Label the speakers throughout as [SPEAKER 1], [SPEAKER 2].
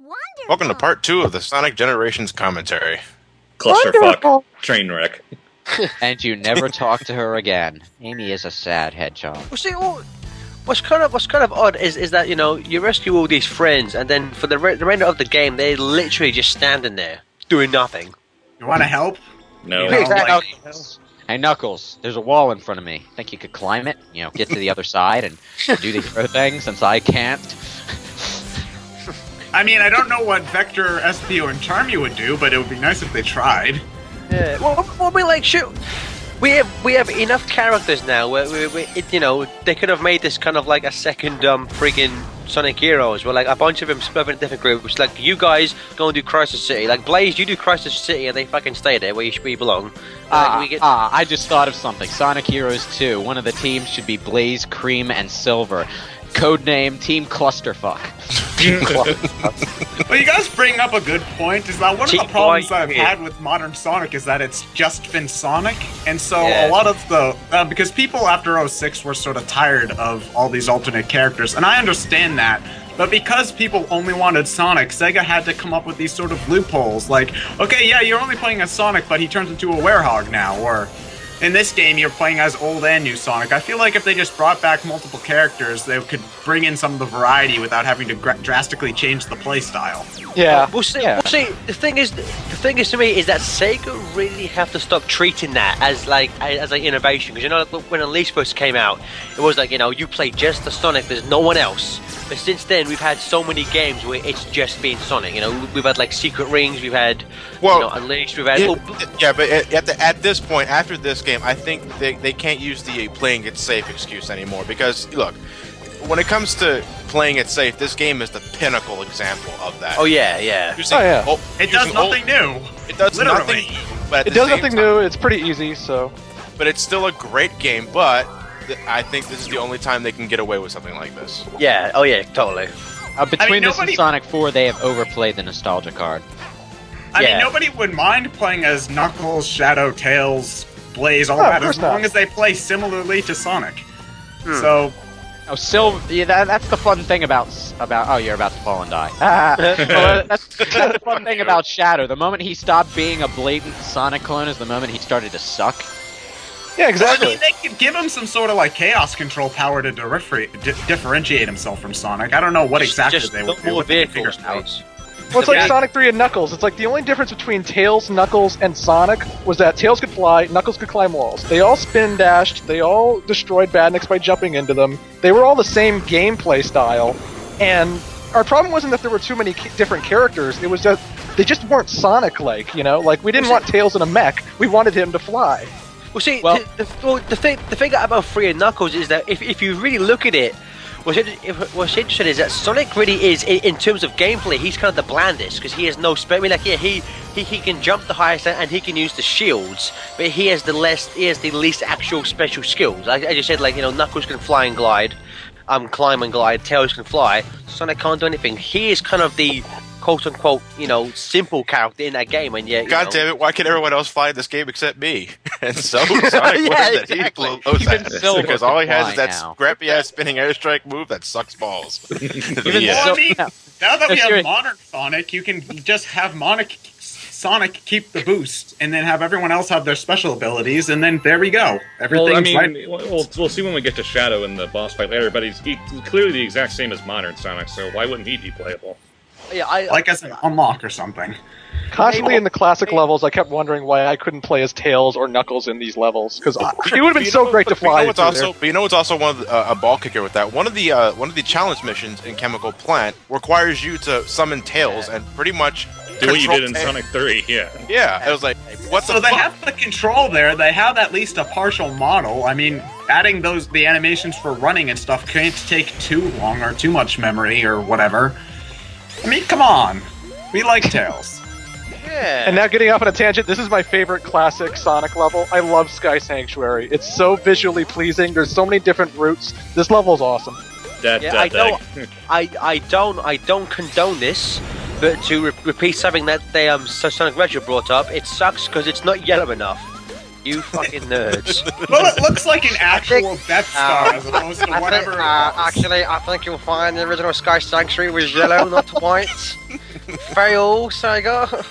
[SPEAKER 1] Wonderful.
[SPEAKER 2] Welcome to part 2 of the Sonic Generations commentary.
[SPEAKER 3] Clusterfuck. Train wreck.
[SPEAKER 4] And you never talk to her again. Amy is a sad hedgehog.
[SPEAKER 5] Well, see, what's kind of odd is that you rescue all these friends, and then for the remainder of the game, they're literally just standing there doing nothing.
[SPEAKER 6] You want to help?
[SPEAKER 3] No.
[SPEAKER 4] Hey, Knuckles, there's a wall in front of me. Think you could climb it? Get to the other side and do the other thing, since I can't?
[SPEAKER 6] I mean, I don't know what Vector, Espio, and Charmy would do, but it would be nice if they tried.
[SPEAKER 5] Yeah. Well, we like shoot. We have enough characters now where they could have made this kind of like a second friggin' Sonic Heroes, where like a bunch of them split in different groups. Like you guys go and do Crisis City. Like Blaze, you do Crisis City, and they fucking stay there where you belong.
[SPEAKER 4] I just thought of something. Sonic Heroes 2. One of the teams should be Blaze, Cream, and Silver. Codename Team Clusterfuck.
[SPEAKER 6] Well, you guys bring up a good point. Is that one of the problems that I've had with modern Sonic is that it's just been Sonic, and so a lot of the because people after 06 were sort of tired of all these alternate characters, and I understand that. But because people only wanted Sonic, Sega had to come up with these sort of loopholes, like, okay, yeah, you're only playing as Sonic, but he turns into a werehog now, or in this game, you're playing as old and new Sonic. I feel like if they just brought back multiple characters, they could bring in some of the variety without having to drastically change the playstyle.
[SPEAKER 5] Yeah. We'll see. The thing is to me is that Sega really have to stop treating that as like innovation, because when Unleashed first came out, it was like you play just the Sonic, there's no one else. But since then, we've had so many games where it's just been Sonic. We've had like Secret Rings, we've had Unleashed, we've had.
[SPEAKER 2] But at this point, after this game, I think they can't use the playing it safe excuse anymore, because look, when it comes to playing it safe, this game is the pinnacle example of that.
[SPEAKER 5] Oh yeah.
[SPEAKER 6] It does nothing new.
[SPEAKER 2] It does nothing new. But
[SPEAKER 7] it does nothing new. It's pretty easy. So,
[SPEAKER 2] but it's still a great game. But I think this is the only time they can get away with something like this.
[SPEAKER 5] Yeah. Oh yeah. Totally.
[SPEAKER 4] Between this and Sonic 4, they have overplayed the nostalgia card.
[SPEAKER 6] I mean, nobody would mind playing as Knuckles, Shadow, Tails, Blaze, all that, as long as they play similarly to Sonic. So.
[SPEAKER 4] Oh, that's the fun thing about. Oh, you're about to fall and die. Well, that's the fun thing about Shadow. The moment he stopped being a blatant Sonic clone is the moment he started to suck.
[SPEAKER 7] Yeah, exactly.
[SPEAKER 6] I mean, they could give him some sort of like chaos control power to differentiate himself from Sonic. I don't know what exactly they would do.
[SPEAKER 5] More vehicles out.
[SPEAKER 7] Well, it's like Sonic 3 and Knuckles. It's like the only difference between Tails, Knuckles, and Sonic was that Tails could fly, Knuckles could climb walls. They all spin dashed, they all destroyed Badniks by jumping into them. They were all the same gameplay style, and our problem wasn't that there were too many different characters, it was that they just weren't Sonic-like, Like, we didn't want Tails in a mech, we wanted him to fly.
[SPEAKER 5] Well, see, the thing about 3 and Knuckles is that if you really look at it, what's interesting is that Sonic really is, in terms of gameplay, he's kind of the blandest, because he has no spell. I mean, like, he can jump the highest and he can use the shields, but he has the least actual special skills. I just said, like, Knuckles can fly and glide, climb and glide, Tails can fly, Sonic can't do anything. He is kind of the quote-unquote, simple character in that game, and yet,
[SPEAKER 2] God damn it, why can everyone else fly in this game except me? And so Sonic learned that he blows that, because all he has is that scrappy-ass spinning airstrike move that sucks balls.
[SPEAKER 6] Well, I mean, now that we have modern Sonic, you can just have Sonic keep the boost, and then have everyone else have their special abilities, and then there we go.
[SPEAKER 3] We'll see when we get to Shadow in the boss fight later, but he's clearly the exact same as modern Sonic, so why wouldn't he be playable?
[SPEAKER 5] Yeah,
[SPEAKER 6] as an unlock or something.
[SPEAKER 7] Constantly in the classic levels, I kept wondering why I couldn't play as Tails or Knuckles in these levels, because it would have been so great to fly.
[SPEAKER 2] But you know what's also one of a ball kicker with that? One of the challenge missions in Chemical Plant requires you to summon Tails and pretty much
[SPEAKER 3] do what you did in Sonic 3, yeah.
[SPEAKER 2] Yeah, it was like,
[SPEAKER 6] So they have the control there, they have at least a partial model. I mean, adding the animations for running and stuff can't take too long or too much memory or whatever. I mean, come on. We like Tails.
[SPEAKER 5] Yeah.
[SPEAKER 7] And now getting off on a tangent, this is my favorite classic Sonic level. I love Sky Sanctuary. It's so visually pleasing. There's so many different routes. This level's awesome.
[SPEAKER 5] I don't condone this, but to repeat something that Sonic Retro brought up, it sucks because it's not yellow enough. You fucking nerds.
[SPEAKER 6] Well, it looks like an actual Death Star as opposed to whatever.
[SPEAKER 5] Actually, I think you'll find the original Sky Sanctuary was yellow, not white. Fail, Sega.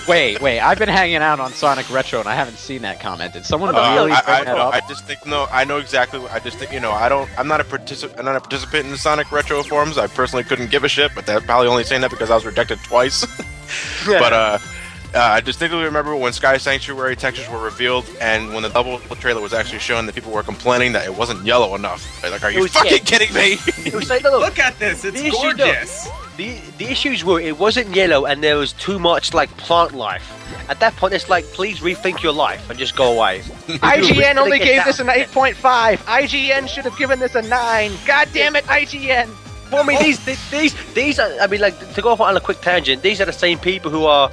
[SPEAKER 4] Wait, I've been hanging out on Sonic Retro and I haven't seen that comment. Did someone really bring that up?
[SPEAKER 2] I just think I know exactly. I just think I'm not a participant in the Sonic Retro forums. I personally couldn't give a shit, but they're probably only saying that because I was rejected twice. But I distinctly remember when Sky Sanctuary textures were revealed, and when the double trailer was actually shown, that people were complaining that it wasn't yellow enough. Like, are you fucking kidding me?
[SPEAKER 5] It was like, look
[SPEAKER 6] at this, it's gorgeous.
[SPEAKER 5] The issues were it wasn't yellow and there was too much like plant life. At that point, it's like, please rethink your life and just go away.
[SPEAKER 7] IGN only gave this an 8.5. IGN should have given this a 9. God damn it, IGN.
[SPEAKER 5] Well, I mean, these are, I mean, like, to go off on a quick tangent, these are the same people who are,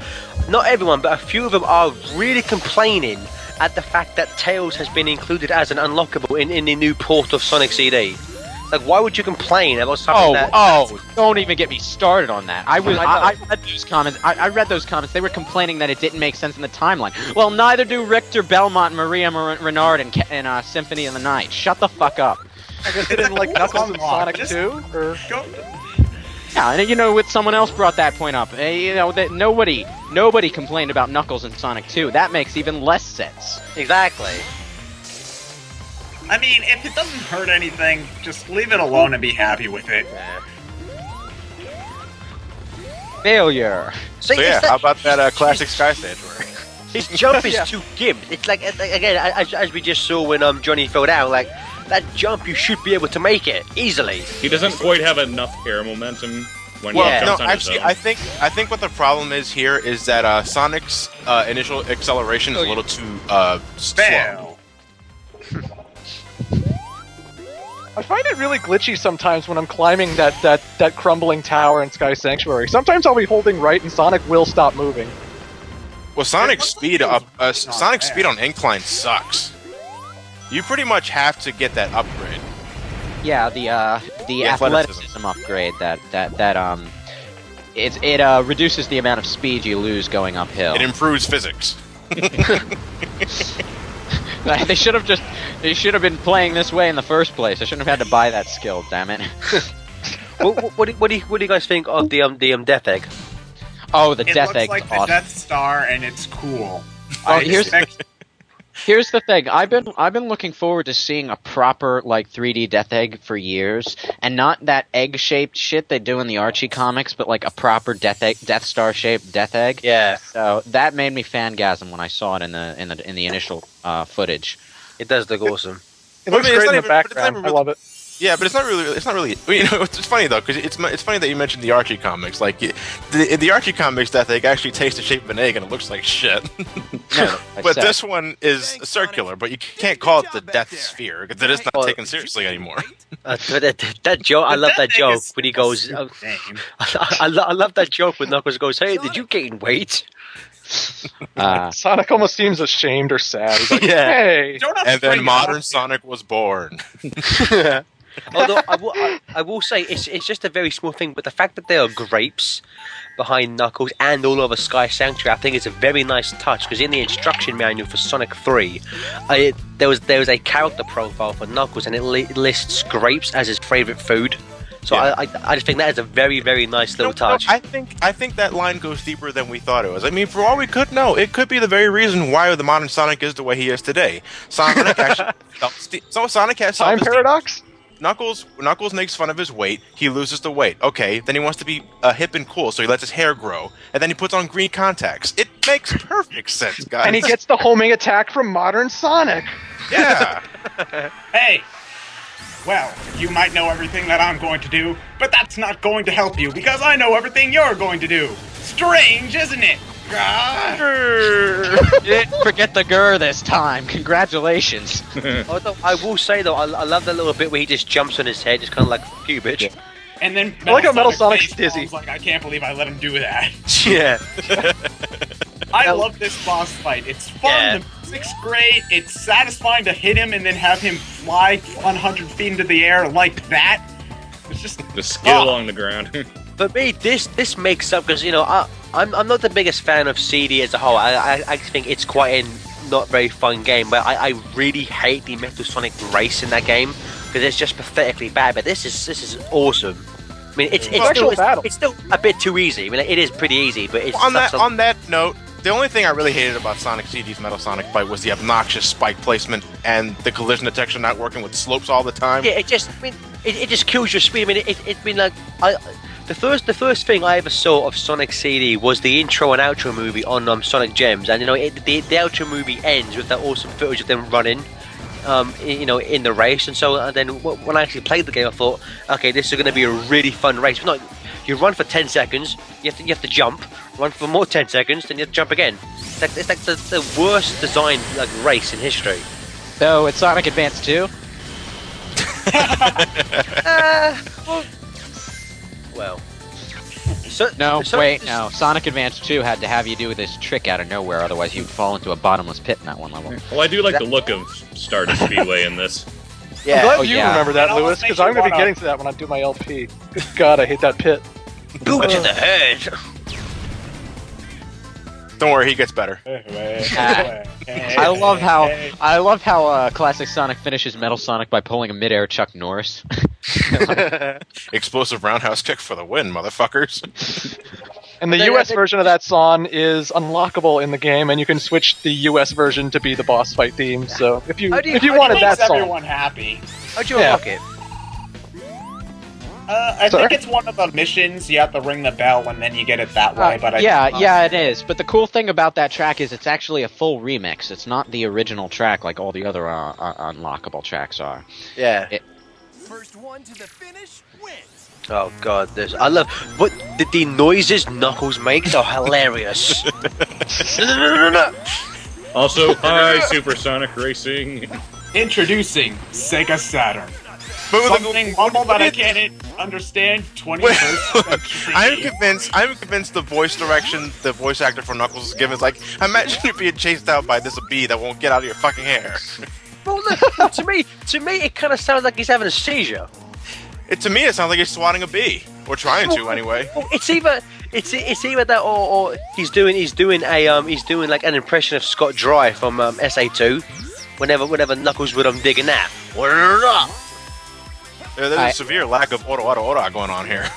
[SPEAKER 5] not everyone, but a few of them are really complaining at the fact that Tails has been included as an unlockable in the new port of Sonic CD. Like, why would you complain about something
[SPEAKER 4] don't even get me started on that. I read those comments. I read those comments. They were complaining that it didn't make sense in the timeline. Well, neither do Richter, Belmont, Maria Renard, and Symphony of the Night. Shut the fuck up.
[SPEAKER 7] I guess they didn't like Knuckles in Sonic 2? Or...
[SPEAKER 4] Yeah, and what someone else brought that point up. That nobody complained about Knuckles in Sonic 2. That makes even less sense.
[SPEAKER 5] Exactly.
[SPEAKER 6] I mean, if it doesn't hurt anything, just leave it alone and be happy with it.
[SPEAKER 4] Failure.
[SPEAKER 2] So yeah, how about that classic Sky Sanctuary?
[SPEAKER 5] His jump is too gimped. It's like, again, as we just saw when Johnny fell down, like, that jump, you should be able to make it easily.
[SPEAKER 3] He doesn't quite have enough air momentum when he jumps on his own.
[SPEAKER 2] I think what the problem is here is that Sonic's initial acceleration is a little too slow.
[SPEAKER 7] I find it really glitchy sometimes when I'm climbing that crumbling tower in Sky Sanctuary. Sometimes I'll be holding right and Sonic will stop moving.
[SPEAKER 2] Well, Sonic's speed on incline sucks. You pretty much have to get that upgrade.
[SPEAKER 4] Yeah, the athleticism upgrade it reduces the amount of speed you lose going uphill.
[SPEAKER 2] It improves physics.
[SPEAKER 4] They should have been playing this way in the first place. I shouldn't have had to buy that skill, damn it.
[SPEAKER 5] What do you guys think of the Death Egg?
[SPEAKER 4] Oh, the Death Egg.
[SPEAKER 6] It looks like the Death Star, and it's cool.
[SPEAKER 4] Here's the thing. I've been looking forward to seeing a proper 3D Death Egg for years, and not that egg-shaped shit they do in the Archie comics, but like a proper Death Star-shaped Death Egg.
[SPEAKER 5] Yeah.
[SPEAKER 4] So that made me fangasm when I saw it in the initial footage.
[SPEAKER 5] It does look awesome.
[SPEAKER 7] It looks great in the background. I love it.
[SPEAKER 2] Yeah, but it's not really. It's funny though, because it's funny that you mentioned the Archie comics. Like the Archie comics, Death Egg actually takes the shape of an egg and it looks like shit. But this one is circular, but you can't call it the Death Sphere because it is not taken seriously anymore.
[SPEAKER 5] That joke, I love that joke when he goes. I love that joke when Knuckles goes, "Hey, did you gain weight?"
[SPEAKER 7] Sonic almost seems ashamed or sad. He's like,
[SPEAKER 5] yeah.
[SPEAKER 7] Hey.
[SPEAKER 2] And then modern Sonic was born.
[SPEAKER 5] Although I will say it's just a very small thing, but the fact that there are grapes behind Knuckles and all over Sky Sanctuary, I think it's a very nice touch, because in the instruction manual for Sonic 3, there was a character profile for Knuckles, and it lists grapes as his favorite food. So yeah. I just think that is a very, very nice little touch.
[SPEAKER 2] I think that line goes deeper than we thought it was. I mean, for all we could know, it could be the very reason why the modern Sonic is the way he is today. Sonic actually, Sonic has
[SPEAKER 7] time paradox.
[SPEAKER 2] Knuckles makes fun of his weight. He loses the weight. Okay, then he wants to be hip and cool, so he lets his hair grow, and then he puts on green contacts. It makes perfect sense, guys.
[SPEAKER 7] And he gets the homing attack from modern Sonic.
[SPEAKER 2] Yeah.
[SPEAKER 6] Hey. Well, you might know everything that I'm going to do, but that's not going to help you, because I know everything you're going to do. Strange, isn't it?
[SPEAKER 4] You didn't forget the grr this time. Congratulations.
[SPEAKER 5] Although I will say though, I love that little bit where he just jumps on his head, just kind of like, "Fuck you, bitch." Yeah.
[SPEAKER 6] And then
[SPEAKER 7] I like how Metal Sonic's dizzy.
[SPEAKER 6] Like, I can't believe I let him do that.
[SPEAKER 5] Yeah.
[SPEAKER 6] I love this boss fight. It's fun. Yeah. The music's great. It's satisfying to hit him and then have him fly 100 feet into the air like that. It's just
[SPEAKER 3] the skill along the ground.
[SPEAKER 5] For me, this makes up, because I'm not the biggest fan of CD as a whole. I think it's quite a not very fun game, but I really hate the Metal Sonic race in that game, because it's just pathetically bad. But this is awesome. mean, it's still a bit too easy. I mean, it is pretty easy, but it's
[SPEAKER 2] on that note, the only thing I really hated about Sonic CD's Metal Sonic Fight was the obnoxious spike placement and the collision detection not working with slopes all the time.
[SPEAKER 5] Yeah, it just kills your speed. I mean, it's been like the first thing I ever saw of Sonic CD was the intro and outro movie on Sonic Gems, and the outro movie ends with that awesome footage of them running. In the race, and so then when I actually played the game, I thought, okay, this is going to be a really fun race. But no, you run for 10 seconds, you have to jump, run for more 10 seconds, then you have to jump again. It's like the worst designed race in history.
[SPEAKER 4] So it's Sonic Advance 2.
[SPEAKER 5] Well.
[SPEAKER 4] No. Sonic Advance 2 had to have you do this trick out of nowhere, otherwise you'd fall into a bottomless pit in that one level.
[SPEAKER 3] Well, I do like the look of Stardust Speedway in this.
[SPEAKER 7] Yeah. I'm glad you remember that, Lewis, because I'm going to be getting to that when I do my LP. Good God, I hate that pit.
[SPEAKER 5] Boot to the head!
[SPEAKER 2] Don't worry, he gets better.
[SPEAKER 4] I love how Classic Sonic finishes Metal Sonic by pulling a mid-air Chuck Norris.
[SPEAKER 2] Explosive roundhouse kick for the win, motherfuckers.
[SPEAKER 7] And the US version of that song is unlockable in the game, and you can switch the US version to be the boss fight theme. So if you wanted that song,
[SPEAKER 6] everyone happy.
[SPEAKER 5] How'd you unlock it?
[SPEAKER 6] I think it's one of the missions. You have to ring the bell, and then you get it that way. But
[SPEAKER 4] it is. But the cool thing about that track is it's actually a full remix. It's not the original track like all the other unlockable tracks are.
[SPEAKER 5] Yeah.
[SPEAKER 1] First one to the finish wins.
[SPEAKER 5] Oh God, I love what the noises Knuckles makes are hilarious.
[SPEAKER 3] Also, hi, Supersonic Racing.
[SPEAKER 6] Introducing Sega Saturn. Something mumble that I can't understand. 21st century.
[SPEAKER 2] I'm convinced the voice direction the voice actor for Knuckles is given is like, imagine you being chased out by this bee that won't get out of your fucking hair.
[SPEAKER 5] Well, look, to me, it kind of sounds like he's having a seizure.
[SPEAKER 2] To me, it sounds like he's swatting a bee, or trying to anyway.
[SPEAKER 5] Well, it's either that, or he's doing like an impression of Scott Dry from SA2. Whenever Knuckles would dig a nap.
[SPEAKER 2] There's a severe lack of ora going on here.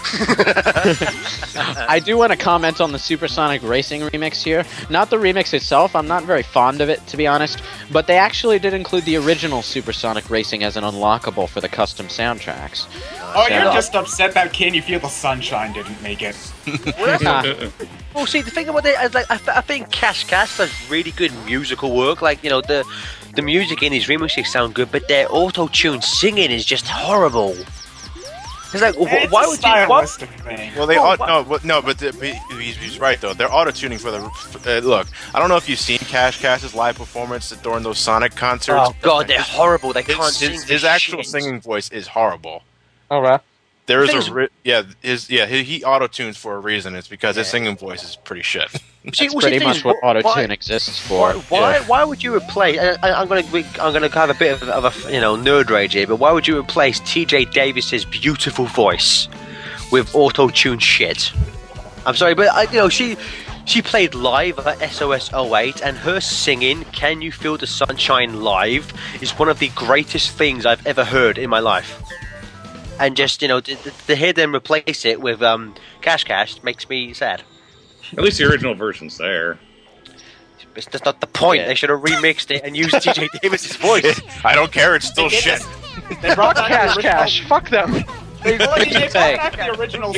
[SPEAKER 4] I do want to comment on the Supersonic Racing remix here. Not the remix itself, I'm not very fond of it, to be honest, but they actually did include the original Supersonic Racing as an unlockable for the custom soundtracks.
[SPEAKER 6] Oh, you're just upset that Can You Feel the Sunshine didn't make it.
[SPEAKER 5] Well, see, the thing about it is, like, I think Cash does really good musical work. Like, the music in these remixes sound good, but their auto-tune singing is just horrible. It's like, why would you?
[SPEAKER 6] Thing.
[SPEAKER 2] Well, he's right though. They're auto-tuning for the look. I don't know if you've seen Cash's live performance during those Sonic concerts.
[SPEAKER 5] Oh God, they're horrible. They can't sing.
[SPEAKER 2] His actual singing voice is horrible.
[SPEAKER 7] All right.
[SPEAKER 2] There is he auto-tunes for a reason. It's because his singing voice is pretty shit.
[SPEAKER 4] That's pretty much what auto-tune exists for.
[SPEAKER 5] Why would you replace? I'm gonna have a bit of a nerd rage here, but why would you replace T.J. Davis's beautiful voice with auto-tune shit? I'm sorry, but she played live at SOS 08, and her singing "Can You Feel the Sunshine" live is one of the greatest things I've ever heard in my life. And just, to hear them replace it with Cash makes me sad.
[SPEAKER 3] At least the original version's there.
[SPEAKER 5] It's just not the point. Yeah. They should have remixed it and used T.J. Davis's voice.
[SPEAKER 2] I don't care. It's still shit.
[SPEAKER 6] They brought back
[SPEAKER 7] Cash. Fuck them.
[SPEAKER 6] They brought back the original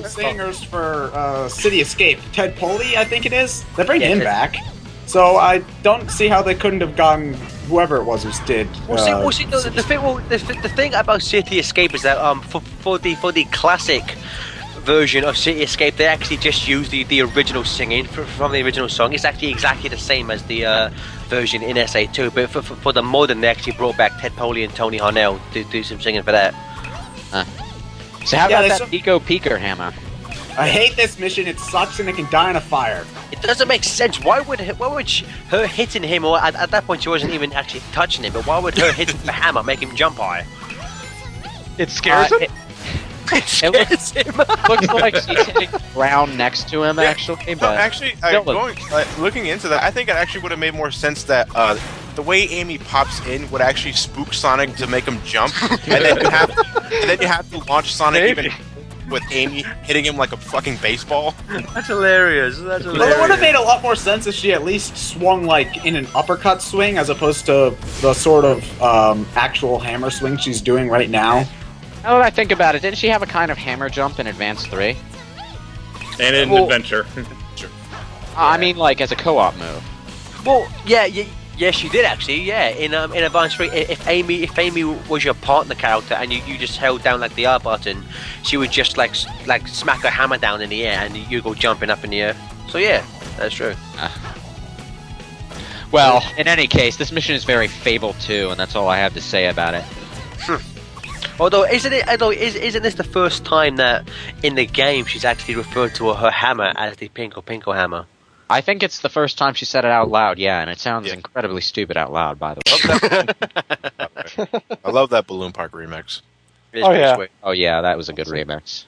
[SPEAKER 6] singers for City Escape. Ted Poley, I think it is. They bring him back. So I don't see how they couldn't have gotten whoever it was who did.
[SPEAKER 5] The thing about City Escape is that for the classic version of City Escape, they actually just used the original singing from the original song. It's actually exactly the same as the version in SA2, but for the modern, they actually brought back Ted Poley and Tony Harnell to do some singing for that.
[SPEAKER 4] So how about that Pico Peeker hammer?
[SPEAKER 6] I hate this mission. It sucks and it can die in a fire.
[SPEAKER 5] It doesn't make sense. Why would her hitting him, or at that point she wasn't even actually touching him, but why would her hitting the hammer make him jump high?
[SPEAKER 7] It scares him?
[SPEAKER 5] It scares him.
[SPEAKER 4] Looks like she's hitting the ground next to him, actually. But
[SPEAKER 2] looking into that, I think it actually would have made more sense that the way Amy pops in would actually spook Sonic to make him jump, and then you have to launch Sonic with Amy hitting him like a fucking baseball.
[SPEAKER 5] That's hilarious. That's hilarious.
[SPEAKER 6] Well, it would have made a lot more sense if she at least swung like in an uppercut swing as opposed to the sort of actual hammer swing she's doing right now.
[SPEAKER 4] Now that I think about it, didn't she have a kind of hammer jump in Advance 3?
[SPEAKER 3] And in Adventure.
[SPEAKER 4] I mean, like, as a co-op move.
[SPEAKER 5] Well, yeah, she did actually. Yeah, in Advance 3, if Amy was your partner character and you just held down like the R button, she would just like smack her hammer down in the air and you go jumping up in the air. So yeah, that's true.
[SPEAKER 4] Well, in any case, this mission is very Fable 2, and that's all I have to say about it.
[SPEAKER 5] Although isn't this the first time that in the game she's actually referred to her hammer as the Pinko hammer?
[SPEAKER 4] I think it's the first time she said it out loud, yeah, and it sounds incredibly stupid out loud, by the way.
[SPEAKER 2] I love that Balloon Park remix.
[SPEAKER 5] It's pretty sweet.
[SPEAKER 4] Oh yeah, that was a good remix.